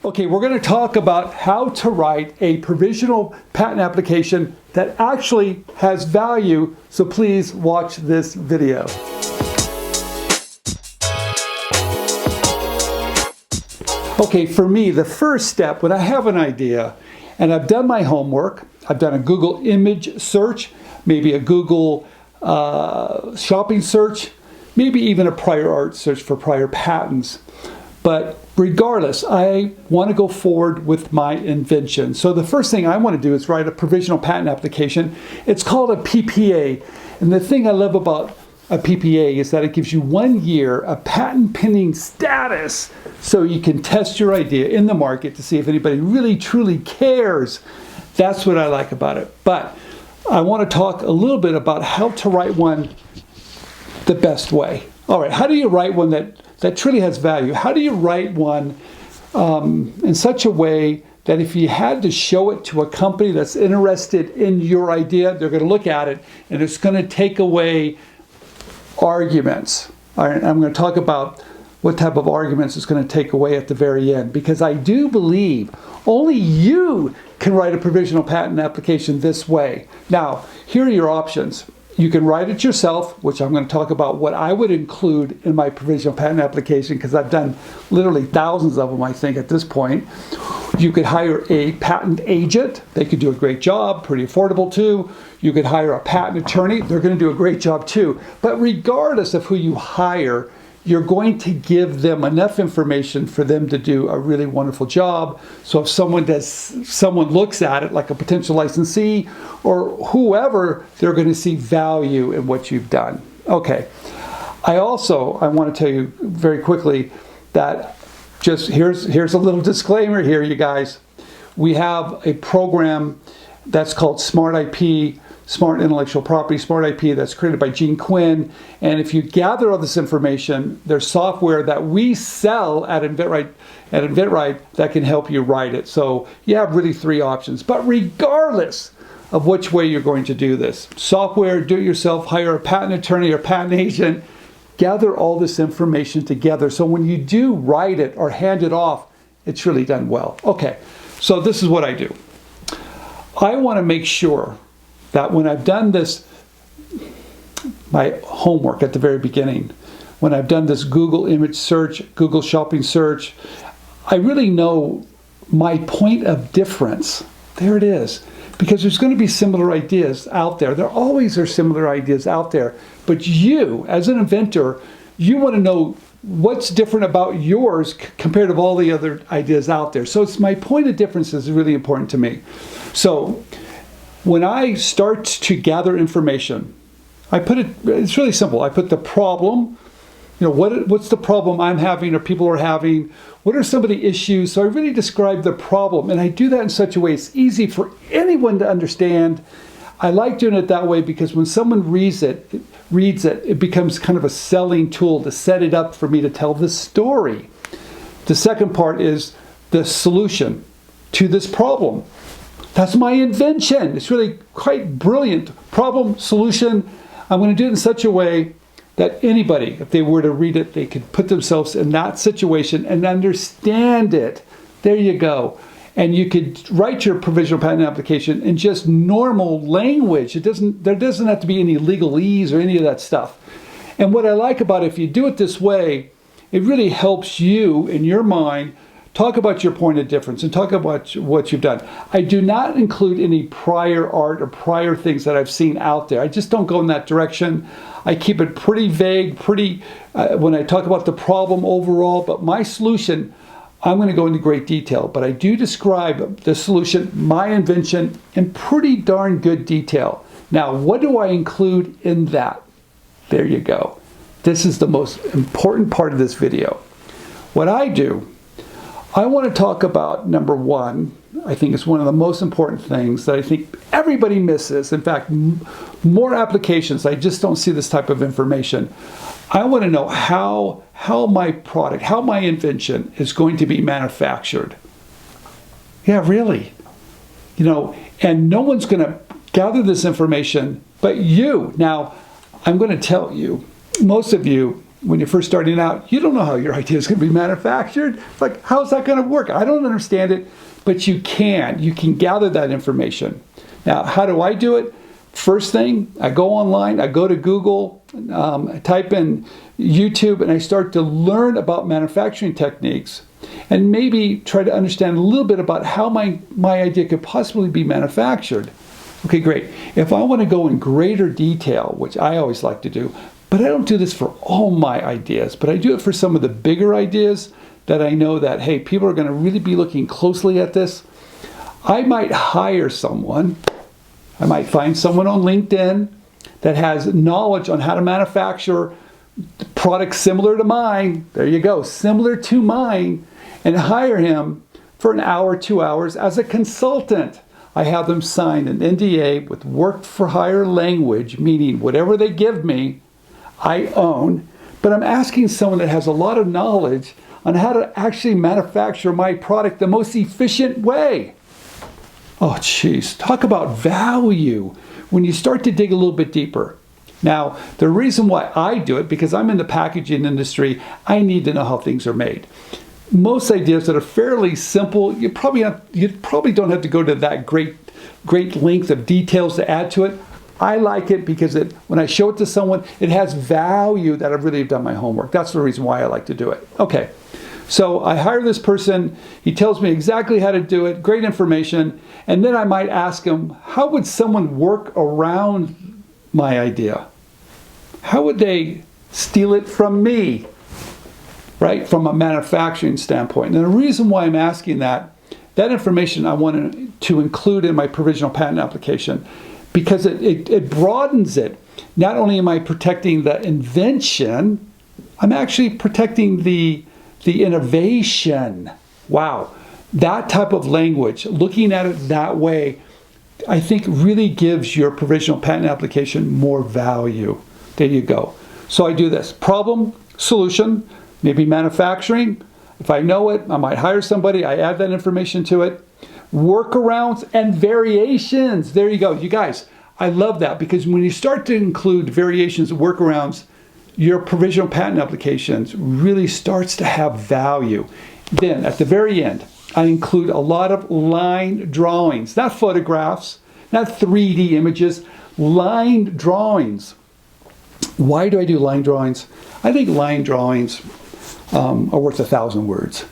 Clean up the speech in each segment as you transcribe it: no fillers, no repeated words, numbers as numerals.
Okay, we're going to talk about how to write a provisional patent application that actually has value, so please watch this video. Okay, for me, the first step when I have an idea and I've done my homework, I've done a Google image search, maybe a Google shopping search, maybe even a prior art search for prior patents. But regardless, I want to go forward with my invention. So the first thing I want to do is write a provisional patent application. It's called a PPA. And the thing I love about a PPA is that it gives you 1 year of patent pending status so you can test your idea in the market to see if anybody really truly cares. That's what I like about it. But I want to talk a little bit about how to write one the best way. All right, how do you write one that truly has value? How do you write one in such a way that if you had to show it to a company that's interested in your idea, they're going to look at it and it's going to take away arguments. All right, I'm going to talk about what type of arguments it's going to take away at the very end, because I do believe only you can write a provisional patent application this way. Now, here are your options. You can write it yourself, which I'm going to talk about what I would include in my provisional patent application, because I've done literally thousands of them, I think, at this point. You could hire a patent agent. They could do a great job, pretty affordable too. You could hire a patent attorney. They're going to do a great job too. But regardless of who you hire, you're going to give them enough information for them to do a really wonderful job. So if someone looks at it, like a potential licensee or whoever, they're going to see value in what you've done. Okay. I want to tell you very quickly that just here's a little disclaimer here, you guys. We have a program that's called Smart IP, Smart Intellectual Property, Smart IP, that's created by Gene Quinn. And if you gather all this information, there's software that we sell at InventRight that can help you write it. So you have really 3 options. But regardless of which way you're going to do this, software, do it yourself, hire a patent attorney or patent agent, gather all this information together so when you do write it or hand it off, it's really done well. Okay, so this is what I do. I want to make sure that when I've done this, my homework at the very beginning, when I've done this Google image search, Google shopping search, I really know my point of difference. There it is. Because there's going to be similar ideas out there. There always are similar ideas out there. But you, as an inventor, you want to know what's different about yours compared to all the other ideas out there. So it's my point of difference is really important to me. So when I start to gather information, it's really simple. I put the problem, what's the problem I'm having or people are having? What are some of the issues? So I really describe the problem, and I do that in such a way it's easy for anyone to understand. I like doing it that way because when someone reads it, it becomes kind of a selling tool to set it up for me to tell the story. The second part is the solution to this problem. That's my invention. It's really quite brilliant. Problem, solution. I'm going to do it in such a way that anybody, if they were to read it, they could put themselves in that situation and understand it. There you go. And you could write your provisional patent application in just normal language. There doesn't have to be any legalese or any of that stuff. And what I like about it, if you do it this way, it really helps you in your mind talk about your point of difference and talk about what you've done. I do not include any prior art or prior things that I've seen out there. I just don't go in that direction. I keep it pretty vague, when I talk about the problem overall, but my solution, I'm going to go into great detail, but I do describe the solution, my invention, in pretty darn good detail. Now, what do I include in that? There you go. This is the most important part of this video. What I do, I want to talk about, number one, I think it's one of the most important things that I think everybody misses. In fact, more applications, I just don't see this type of information. I want to know how my product, how my invention is going to be manufactured. Yeah, really. And no one's going to gather this information but you. Now, I'm going to tell you, most of you, when you're first starting out, you don't know how your idea is going to be manufactured. Like, how's that going to work? I don't understand it, but you can. You can gather that information. Now, how do I do it? First thing, I go online, I go to Google, I type in YouTube, and I start to learn about manufacturing techniques and maybe try to understand a little bit about how my idea could possibly be manufactured. Okay, great. If I want to go in greater detail, which I always like to do, but I don't do this for all my ideas, but I do it for some of the bigger ideas that I know that, hey, people are going to really be looking closely at this. I might hire someone. I might find someone on LinkedIn that has knowledge on how to manufacture products similar to mine. There you go, similar to mine, and hire him for an hour, 2 hours as a consultant. I have them sign an NDA with work for hire language, meaning whatever they give me, I own, but I'm asking someone that has a lot of knowledge on how to actually manufacture my product the most efficient way. Oh, geez, talk about value when you start to dig a little bit deeper. Now, the reason why I do it, because I'm in the packaging industry, I need to know how things are made. Most ideas that are fairly simple, you probably don't have to go to that great length of details to add to it. I like it because when I show it to someone, it has value that I've really done my homework. That's the reason why I like to do it. Okay, so I hire this person. He tells me exactly how to do it, great information, and then I might ask him, how would someone work around my idea? How would they steal it from me, right, from a manufacturing standpoint? And the reason why I'm asking that information I want to include in my provisional patent application, because it broadens it. Not only am I protecting the invention, I'm actually protecting the innovation. Wow. That type of language, looking at it that way, I think really gives your provisional patent application more value. There you go. So I do this. Problem, solution, maybe manufacturing. If I know it, I might hire somebody. I add that information to it. Workarounds and variations. There you go. You guys, I love that, because when you start to include variations and workarounds, your provisional patent applications really starts to have value. Then at the very end, I include a lot of line drawings, not photographs, not 3D images, line drawings. Why do I do line drawings? I think line drawings are worth 1,000 words,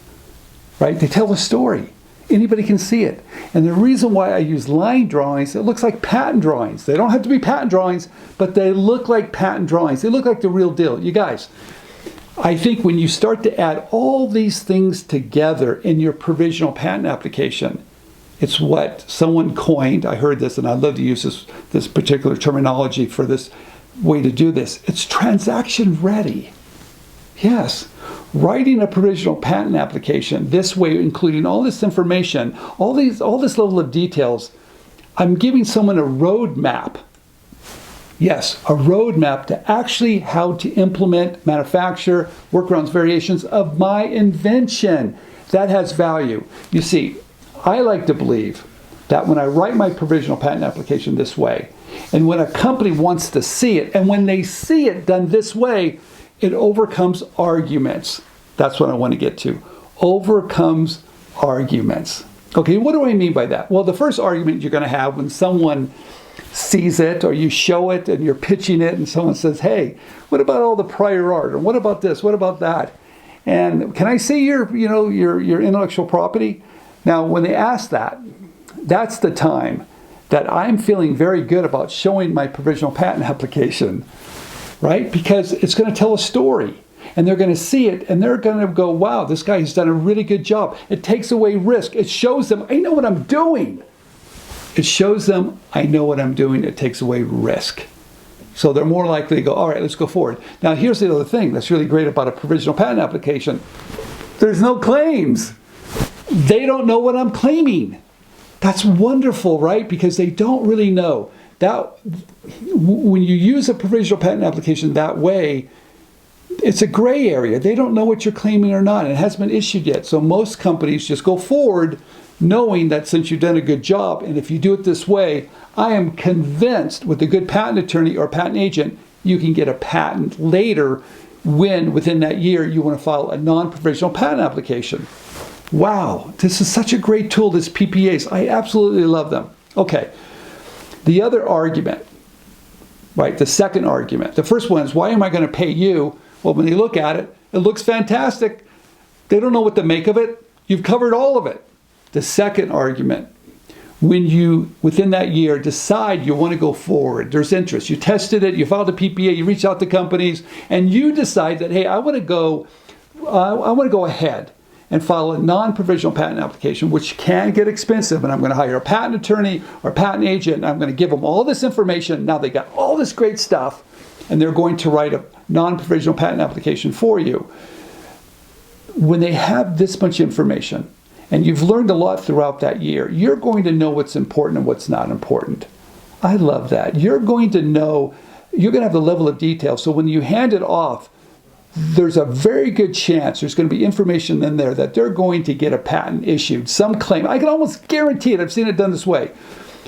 right? They tell a story. Anybody can see it. And the reason why I use line drawings, it looks like patent drawings. They don't have to be patent drawings, but they look like patent drawings. They look like the real deal. You guys, I think when you start to add all these things together in your provisional patent application, it's what someone coined. I heard this, and I love to use this particular terminology for this way to do this. It's transaction ready. Yes. Writing a provisional patent application this way, including all this information, all this level of details, I'm giving someone a roadmap. Yes, a roadmap to actually how to implement, manufacture, workarounds, variations of my invention. That has value. You see, I like to believe that when I write my provisional patent application this way, and when a company wants to see it, and when they see it done this way, it overcomes arguments. That's what I want to get to. Overcomes arguments. Okay, what do I mean by that? Well, the first argument you're going to have when someone sees it, or you show it and you're pitching it, and someone says, hey, what about all the prior art? Or what about this? What about that? And can I see your intellectual property? Now, when they ask that, that's the time that I'm feeling very good about showing my provisional patent application. Right? Because it's going to tell a story, and they're going to see it, and they're going to go, wow, this guy has done a really good job. It takes away risk. It shows them, I know what I'm doing. It shows them, I know what I'm doing. It takes away risk. So they're more likely to go, all right, let's go forward. Now, here's the other thing that's really great about a provisional patent application. There's no claims. They don't know what I'm claiming. That's wonderful, right? Because they don't really know. That when you use a provisional patent application that way, it's a gray area. They don't know what you're claiming or not. It hasn't been issued yet. So most companies just go forward knowing that since you've done a good job, and if you do it this way, I am convinced with a good patent attorney or patent agent, you can get a patent later when within that year you want to file a non-provisional patent application. Wow, this is such a great tool, this PPAs. I absolutely love them. Okay, the other argument, right, the second argument. The first one is, why am I going to pay you? Well, when they look at it, it looks fantastic. They don't know what to make of it. You've covered all of it. The second argument, when you, within that year, decide you want to go forward, there's interest. You tested it, you filed a PPA, you reached out to companies, and you decide that, hey, I want to go ahead and file a non-provisional patent application, which can get expensive, and I'm going to hire a patent attorney or a patent agent, and I'm going to give them all this information. Now they got all this great stuff, and they're going to write a non-provisional patent application for you. When they have this much information, and you've learned a lot throughout that year, you're going to know what's important and what's not important. I love that. You're going to know, you're going to have the level of detail, so when you hand it off, there's a very good chance there's going to be information in there that they're going to get a patent issued. Some claim, I can almost guarantee it, I've seen it done this way,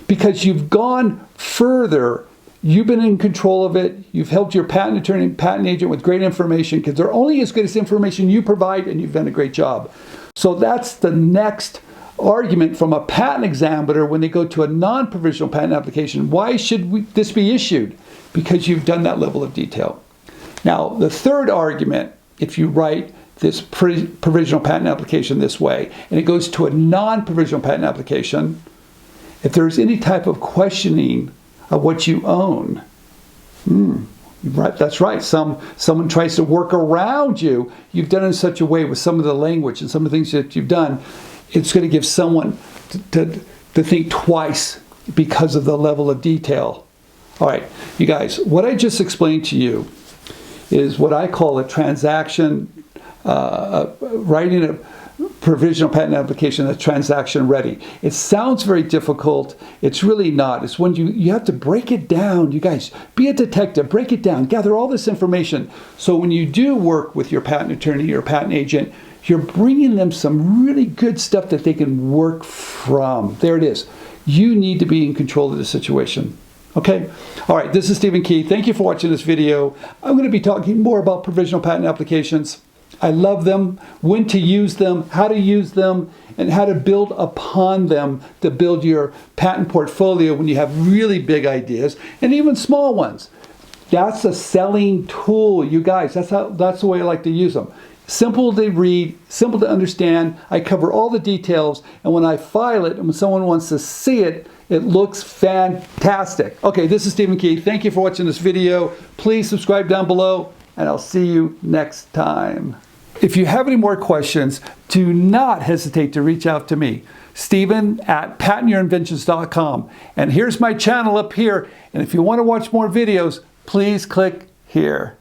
because you've gone further, you've been in control of it, you've helped your patent attorney, patent agent with great information, because they're only as good as the information you provide, and you've done a great job. So that's the next argument from a patent examiner when they go to a non-provisional patent application. Why should this be issued? Because you've done that level of detail. Now, the third argument, if you write this provisional patent application this way, and it goes to a non-provisional patent application, if there's any type of questioning of what you own, right, that's right, someone tries to work around you, you've done it in such a way with some of the language and some of the things that you've done, it's going to give someone to think twice because of the level of detail. All right, you guys, what I just explained to you is what I call a transaction, writing a provisional patent application that's transaction ready. It sounds very difficult. It's really not. It's when you have to break it down. You guys, be a detective, break it down, gather all this information. So when you do work with your patent attorney or patent agent, you're bringing them some really good stuff that they can work from. There it is. You need to be in control of the situation. Okay? All right, this is Stephen Key. Thank you for watching this video. I'm going to be talking more about provisional patent applications. I love them, when to use them, how to use them, and how to build upon them to build your patent portfolio when you have really big ideas and even small ones. That's a selling tool, you guys. That's the way I like to use them. Simple to read, simple to understand. I cover all the details, and when I file it and when someone wants to see it, it looks fantastic. Okay, this is Stephen Key. Thank you for watching this video. Please subscribe down below, and I'll see you next time. If you have any more questions, do not hesitate to reach out to me, Stephen@patentyourinventions.com. And here's my channel up here, and if you want to watch more videos, please click here.